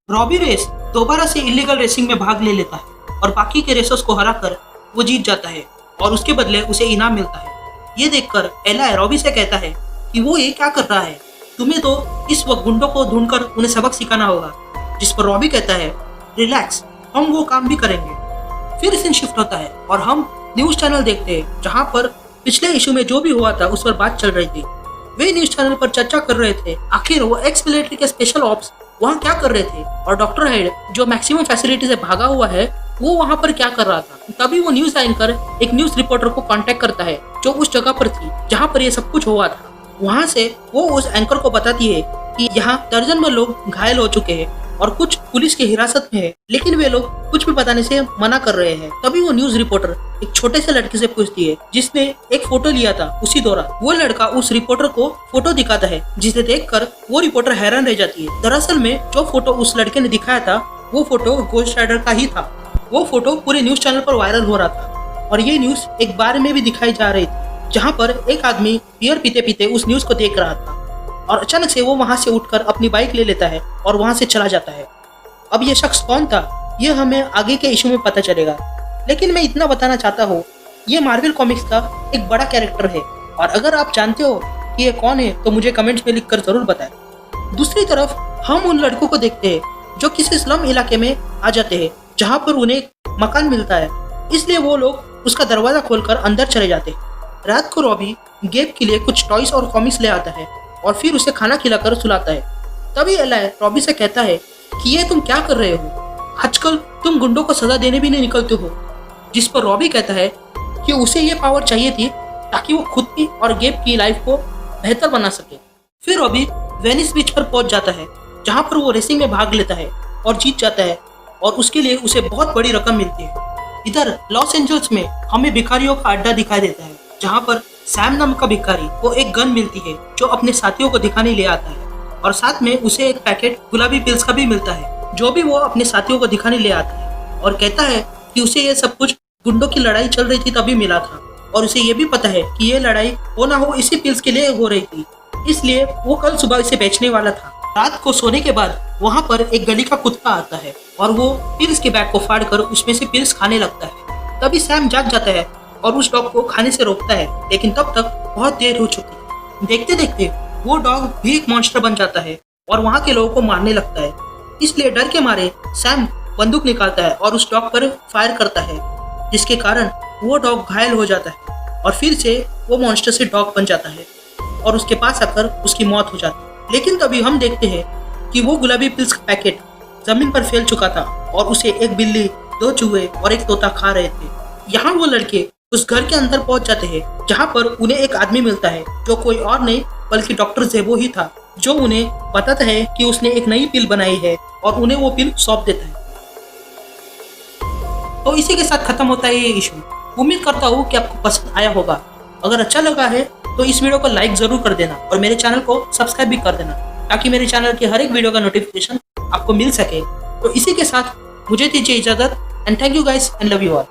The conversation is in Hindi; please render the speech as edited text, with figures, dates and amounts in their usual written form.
रॉबी रेस दोबारा से इलीगल रेसिंग में भाग ले लेता है और बाकी के रेसर्स को हराकर वो जीत जाता है और उसके बदले उसे इनाम मिलता है। ये देखकर एलाय रॉबी से कहता है कि वो ये क्या कर रहा है, तुम्हें तो इस वक्त गुंडों को ढूंढकर उन्हें सबक सिखाना होगा। जिस पर रॉबी कहता है रिलैक्स, हम वो काम भी करेंगे। फिर सीन शिफ्ट होता है और हम न्यूज चैनल देखते हैं जहाँ पर पिछले इशू में जो भी हुआ था उस पर बात चल रही थी। वे न्यूज चैनल पर चर्चा कर रहे थे आखिर वो एक्स मिलिट्री के स्पेशल ऑप्स वहाँ क्या कर रहे थे और डॉक्टर हेड जो मैक्सिमम फैसिलिटी से भागा हुआ है वो वहाँ पर क्या कर रहा था। तभी वो न्यूज एंकर एक न्यूज रिपोर्टर को कांटेक्ट करता है जो उस जगह पर थी जहाँ पर ये सब कुछ हुआ था। वहाँ से वो उस एंकर को बताती है कि यहाँ दर्जन में लोग घायल हो चुके हैं और कुछ पुलिस की हिरासत में है, लेकिन वे लोग कुछ भी बताने से मना कर रहे हैं। तभी वो न्यूज रिपोर्टर एक छोटे से लड़के से पूछती है जिसने एक फोटो लिया था उसी दौरान। वो लड़का उस रिपोर्टर को फोटो दिखाता है जिसे देखकर वो रिपोर्टर हैरान रह जाती है। दरअसल में जो फोटो उस लड़के ने दिखाया था वो फोटो घोस्ट राइडर का ही था। वो फोटो पूरे न्यूज चैनल पर वायरल हो रहा था और ये न्यूज एक बार में भी दिखाई जा रही थी जहाँ पर एक आदमी बियर पीते पीते उस न्यूज को देख रहा था और अचानक से वो वहां से उठकर अपनी बाइक ले लेता है और वहां से चला जाता है। अब ये शख्स कौन था ये हमें आगे के इशू में पता चलेगा, लेकिन मैं इतना बताना चाहता हूँ ये मार्वल कॉमिक्स का एक बड़ा कैरेक्टर है और अगर आप जानते हो कि ये कौन है तो मुझे कमेंट्स में लिखकर जरूर बताएं। दूसरी तरफ हम उन लड़कों को देखते हैं जो किसी स्लम इलाके में आ जाते हैं जहाँ पर उन्हें मकान मिलता है, इसलिए वो लोग उसका दरवाजा खोलकर अंदर चले जाते हैं। रात को रॉबी गेब के लिए कुछ टॉयज और कॉमिक्स ले आता है और फिर उसे खाना खिलाकर सुलाता है। तभी एलाय रॉबी से कहता है कि ये तुम क्या कर रहे हो, आजकल तुम गुंडों को सजा देने भी नहीं निकलते हो। जिस पर रॉबी कहता है कि उसे ये पावर चाहिए थी ताकि वो खुद की और गेब की लाइफ को बेहतर बना सके। फिर रॉबी वेनिस बीच पर पहुंच जाता है जहाँ पर वो रेसिंग में भाग लेता है और जीत जाता है और उसके लिए उसे बहुत बड़ी रकम मिलती है। इधर लॉस एंजल्स में हमें भिखारियों का अड्डा दिखाई देता है जहाँ पर सैम नाम का भिखारी को एक गन मिलती है जो अपने साथियों को दिखाने ले आता है और साथ में उसे एक पैकेट गुलाबी पिल्स का भी मिलता है जो भी वो अपने साथियों को दिखाने ले आता है और कहता है कि उसे ये सब कुछ गुंडों की लड़ाई चल रही थी तभी मिला था और उसे ये भी पता है कि ये लड़ाई हो ना हो इसी पिल्स के लिए हो रही थी, इसलिए वो कल सुबह इसे बेचने वाला था। रात को सोने के बाद वहाँ पर एक गली का कुत्ता आता है और वो पिल्स के बैग को फाड़ कर उसमें से पिल्स खाने लगता है। तभी सैम जाग जाता है और उस डॉग को खाने से रोकता है, लेकिन तब तक बहुत देर हो चुकी है। देखते देखते वो डॉग भी एक मॉन्स्टर बन जाता है और वहाँ के लोगों को मारने लगता है। इसलिए डर के मारे सैम बंदूक निकालता है और उस डॉग पर फायर करता है, जिसके कारण वो डॉग घायल हो जाता है और फिर से वो मॉन्स्टर से डॉग बन जाता है और उसके पास आकर उसकी मौत हो जाती है। लेकिन तभी हम देखते हैं कि वो गुलाबी पिल्स का पैकेट जमीन पर फैल चुका था और उसे एक बिल्ली, 2 चूहे और एक तोता खा रहे थे। यहाँ वो लड़के उस घर के अंदर पहुंच जाते हैं जहाँ पर उन्हें एक आदमी मिलता है जो कोई और नहीं बल्कि डॉक्टर ज़ेबो ही था, जो उन्हें बताता है कि उसने एक नई पिल बनाई है और उन्हें वो पिल सौंप देता है। तो इसी के साथ खत्म होता है ये इशू। उम्मीद करता हूँ कि आपको पसंद आया होगा। अगर अच्छा लगा है तो इस वीडियो को लाइक जरूर कर देना और मेरे चैनल को सब्सक्राइब भी कर देना ताकि मेरे चैनल की हर एक वीडियो का नोटिफिकेशन आपको मिल सके। तो इसी के साथ मुझे दीजिए इजाजत and thank you guys and love you all.